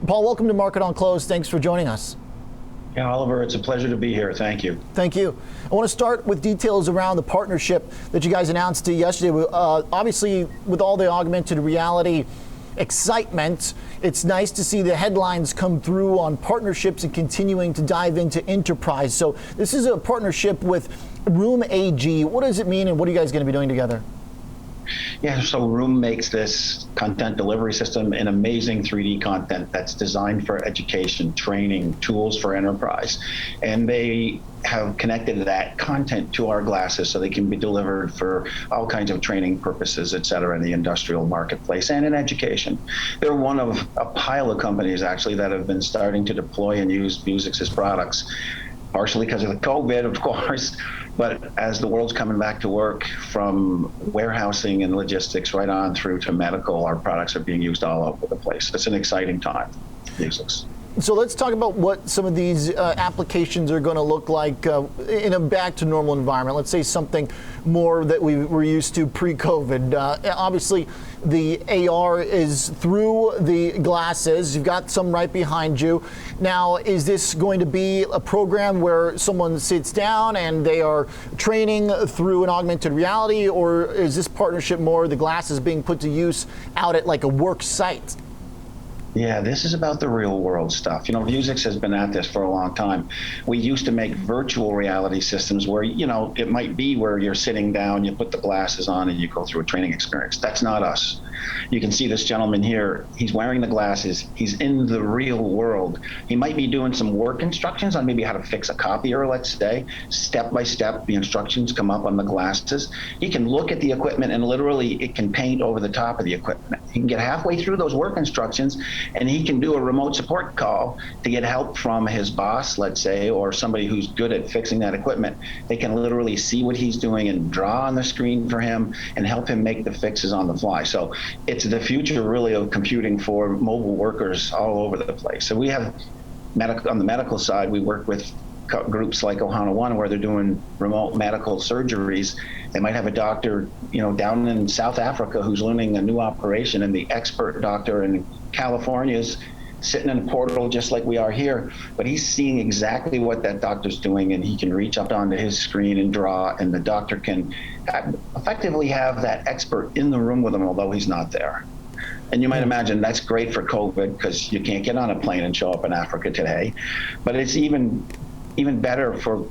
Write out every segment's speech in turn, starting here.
Paul, welcome to Market on Close. Thanks for joining us. Yeah, Oliver, it's a pleasure to be here. Thank you. Thank you. I want to start with details around the partnership that you guys announced yesterday. Obviously, with all the augmented reality excitement, it's nice to see the headlines come through on partnerships and continuing to dive into enterprise. So this is a partnership with Room AG. What does it mean, and what are you guys going to be doing together? Yeah, so Room makes this content delivery system an amazing 3D content that's designed for education, training, tools for enterprise. And they have connected that content to our glasses so they can be delivered for all kinds of training purposes, et cetera, in the industrial marketplace and in education. They're one of a pile of companies, actually, that have been starting to deploy and use Vuzix's products, partially because of the COVID, of course, but as the world's coming back to work, from warehousing and logistics right on through to medical, our products are being used all over the place. It's an exciting time for Vuzix. So let's talk about what some of these applications are going to look like in a back to normal environment. Let's say something more that we were used to pre-COVID. Obviously, the AR is through the glasses. You've got some right behind you. Now, is this going to be a program where someone sits down and they are training through an augmented reality, or is this partnership more the glasses being put to use out at like a work site? Yeah, this is about the real world stuff. You know, Vuzix has been at this for a long time. We used to make virtual reality systems where, you know, it might be where you're sitting down, you put the glasses on and you go through a training experience. That's not us. You can see this gentleman here. He's wearing the glasses. He's in the real world. He might be doing some work instructions on maybe how to fix a copier, let's say. Step by step, the instructions come up on the glasses. He can look at the equipment and literally it can paint over the top of the equipment. He can get halfway through those work instructions and he can do a remote support call to get help from his boss, let's say, or somebody who's good at fixing that equipment. They can literally see what he's doing and draw on the screen for him and help him make the fixes on the fly. So it's the future, really, of computing for mobile workers all over the place. So we have on the medical side, we work with groups like Ohana One, where they're doing remote medical surgeries. They might have a doctor, you know, down in South Africa who's learning a new operation, and the expert doctor in California is sitting in a portal just like we are here, but he's seeing exactly what that doctor's doing, and he can reach up onto his screen and draw, and the doctor can effectively have that expert in the room with him, although he's not there. And you might imagine that's great for COVID because you can't get on a plane and show up in Africa today, but it's even better for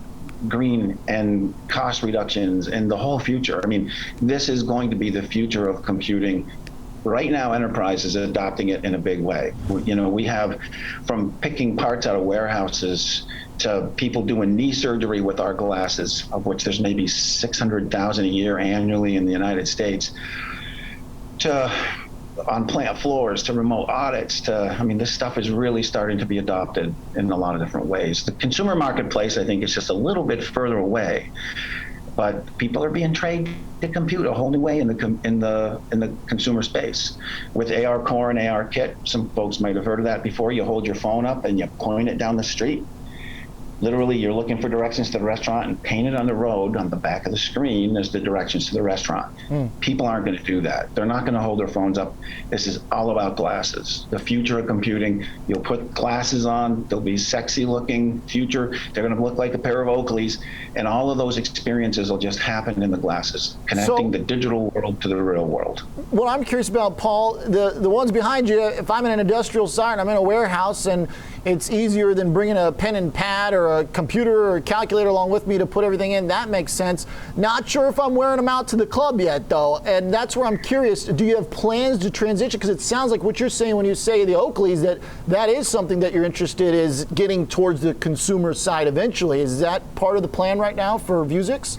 green and cost reductions and the whole future. I mean, this is going to be the future of computing. Right now, enterprise is adopting it in a big way. You know, we have from picking parts out of warehouses to people doing knee surgery with our glasses, of which there's maybe 600,000 a year annually in the United States, to on plant floors, to remote audits, to, I mean, this stuff is really starting to be adopted in a lot of different ways. The consumer marketplace, I think, is just a little bit further away, but people are being trained to compute a whole new way in the consumer space. With AR Core and AR Kit, some folks might have heard of that before. You hold your phone up and you point it down the street. Literally, you're looking for directions to the restaurant, and painted on the road on the back of the screen is the directions to the restaurant. People aren't going to do that. They're not going to hold their phones up. This is all about glasses. The future of computing, you'll put glasses on, they'll be sexy looking future. They're going to look like a pair of Oakleys, and all of those experiences will just happen in the glasses, connecting the digital world to the real world. What I'm curious about, Paul, the ones behind you, if I'm in an industrial site and I'm in a warehouse and it's easier than bringing a pen and pad or a computer or a calculator along with me to put everything in, that makes sense. Not sure if I'm wearing them out to the club yet, though, and that's where I'm curious. Do you have plans to transition? Because it sounds like what you're saying when you say the Oakleys, that is something that you're interested in, is getting towards the consumer side eventually. Is that part of the plan right now for Vuzix?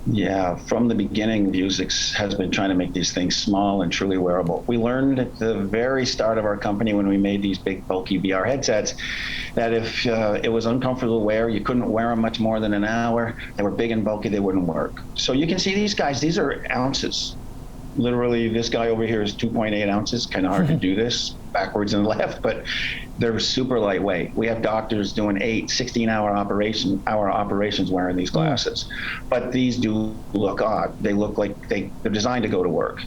Yeah, from the beginning, Vuzix has been trying to make these things small and truly wearable. We learned at the very start of our company when we made these big, bulky VR headsets that if it was uncomfortable to wear, you couldn't wear them much more than an hour. They were big and bulky, they wouldn't work. So you can see these guys, these are ounces. Literally, this guy over here is 2.8 ounces. Kind of hard to do this backwards and left, but they're super lightweight. We have doctors doing 16-hour operations wearing these glasses. But these do look odd. They look like they're designed to go to work.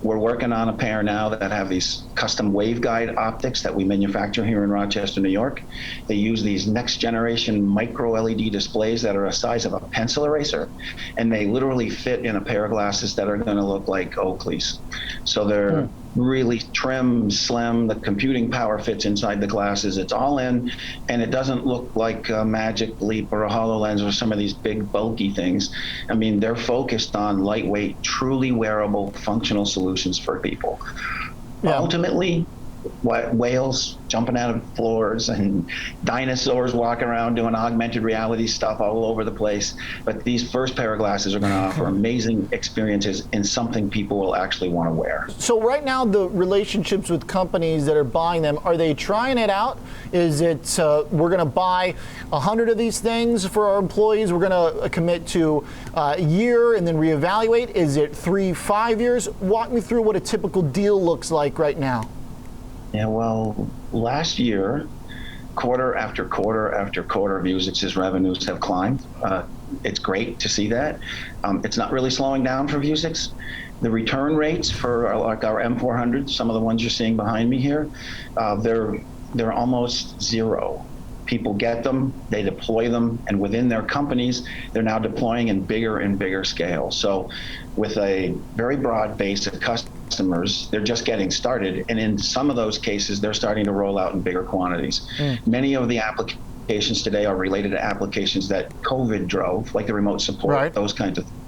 We're working on a pair now that have these custom waveguide optics that we manufacture here in Rochester, New York. They use these next generation micro LED displays that are the size of a pencil eraser, and they literally fit in a pair of glasses that are going to look like Oakley's. So they're really trim, slim. The computing power fits inside the glasses. It's all in, and it doesn't look like a Magic Leap or a HoloLens or some of these big bulky things. I mean, they're focused on lightweight, truly wearable, functional solutions for people. Yeah. Ultimately, whales jumping out of floors and dinosaurs walking around doing augmented reality stuff all over the place. But these first pair of glasses are going to offer amazing experiences in something people will actually want to wear. So right now, the relationships with companies that are buying them, are they trying it out? Is it, we're going to buy 100 of these things for our employees, we're going to commit to a year and then reevaluate? Is it 3-5 years? Walk me through what a typical deal looks like right now. Yeah, well, last year, quarter after quarter after quarter, Vuzix's revenues have climbed. It's great to see that. It's not really slowing down for Vuzix. The return rates for like our M400, some of the ones you're seeing behind me here, they're almost zero. People get them, they deploy them, and within their companies, they're now deploying in bigger and bigger scale. So with a very broad base of customers, they're just getting started. And in some of those cases, they're starting to roll out in bigger quantities. Many of the applications today are related to applications that COVID drove, like the remote support, those kinds of things.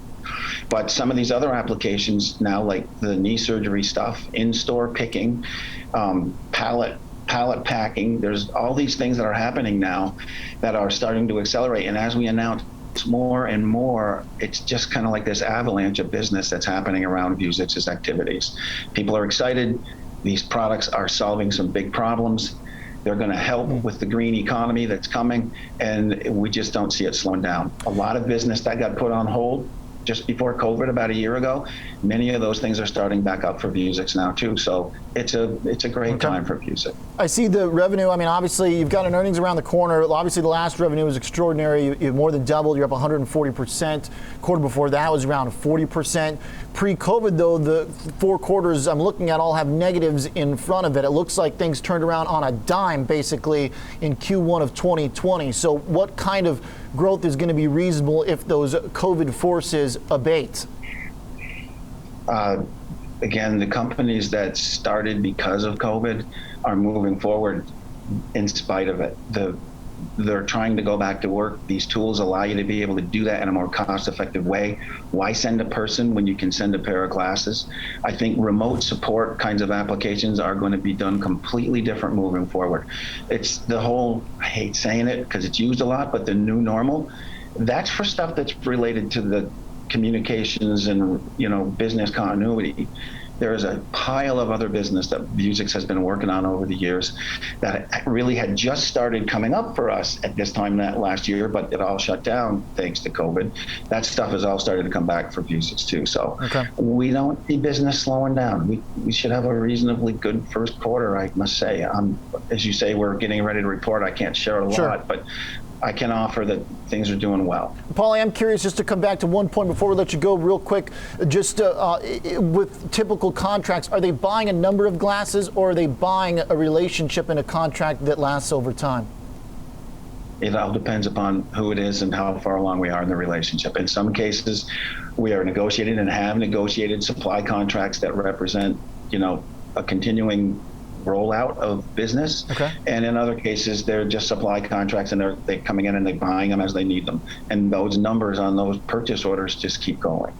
But some of these other applications now, like the knee surgery stuff, in-store picking, pallet packing, there's all these things that are happening now that are starting to accelerate. And as we announce more and more, it's just kind of like this avalanche of business that's happening around Vuzix's activities. People are excited. These products are solving some big problems. They're going to help with the green economy that's coming, and we just don't see it slowing down. A lot of business that got put on hold just before COVID about a year ago, many of those things are starting back up for Vuzix now too. So it's a great time for Vuzix. I see the revenue. I mean, obviously you've got an earnings around the corner. Obviously the last revenue was extraordinary. You more than doubled. You're up 140%. Quarter before that was around 40%. Pre-COVID though, the 4 quarters I'm looking at all have negatives in front of it. It looks like things turned around on a dime basically in Q1 of 2020. So what kind of growth is going to be reasonable if those COVID forces abate? Again, the companies that started because of COVID are moving forward in spite of it. They're trying to go back to work. These tools allow you to be able to do that in a more cost-effective way. Why send a person when you can send a pair of glasses? I think remote support kinds of applications are going to be done completely different moving forward. It's the whole, I hate saying it because it's used a lot, but the new normal, that's for stuff that's related to the communications and business continuity. There is a pile of other business that Vuzix has been working on over the years that really had just started coming up for us at this time last year, but it all shut down thanks to COVID. That stuff has all started to come back for Vuzix too. So we don't see business slowing down. We should have a reasonably good first quarter, I must say. As you say, we're getting ready to report. I can't share a lot, but I can offer that things are doing well. Paul, I am curious just to come back to one point before we let you go real quick. Just with typical contracts, are they buying a number of glasses or are they buying a relationship and a contract that lasts over time? It all depends upon who it is and how far along we are in the relationship. In some cases, we are negotiating and have negotiated supply contracts that represent, a continuing rollout of business. And in other cases, they're just supply contracts and they're coming in and they're buying them as they need them. And those numbers on those purchase orders just keep going.